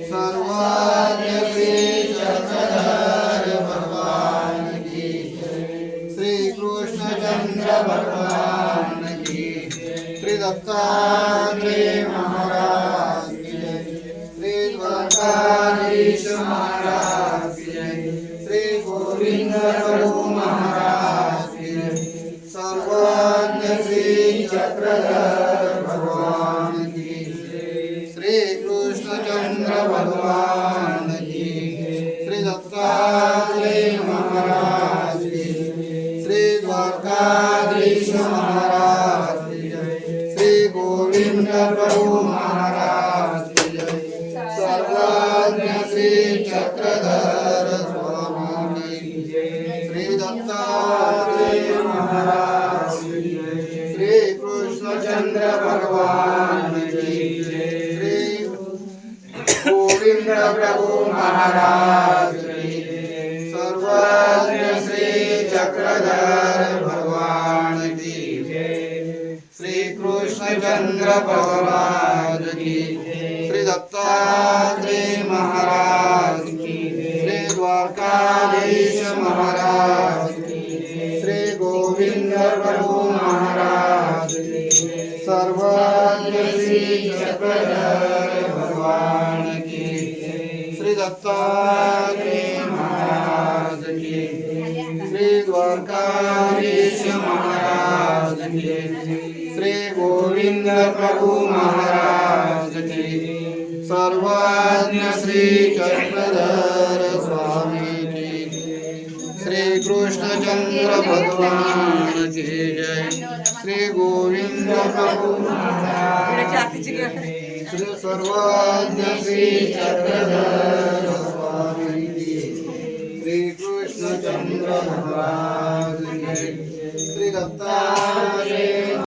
सर्वज्ञ श्री चक्रधर भगवान की श्री कृष्णचंद्र भगवान की श्री दत्तात्रेय महाराज की श्री द्वारकाधीश महाराज की श्री गोविंद प्रभु महाराज की सर्वज्ञ श्री चक्रधर भगवान की श्री कृष्णचंद्र भगवान की श्री दत्तात्रेय महाराज की श्री द्वारकाधीश महाराज की श्री गोविंद प्रभु महाराज की सर्वज्ञ श्री चक्रधर स्वामी की श्री दत्तात्रेय महाराज की श्री कृष्णचंद्र भगवान की श्री गोविंद प्रभु महाराज की सर्वज्ञ श्री चक्रधर भगवान की श्री कृष्णचंद्र भगवान की श्री दत्तात्रेय महाराज की श्री द्वारकाधीश महाराज की श्री गोविंद प्रभु महाराज की सर्वज्ञ श्री चक्रधर भगवान की श्री दत्तात्रेय महाराज की श्री द्वारकाधीश महाराज की श्री गोविंद प्रभु महाराज की सर्वज्ञ श्री चक्रधर स्वामी की श्री कृष्णचंद्र भगवान की जय श्री गोविंद प्रभु महाराज श्री सर्वज्ञ श्री चक्रधर स्वामी की श्री कृष्णचंद्र भगवान की श्री दत्तात्रेय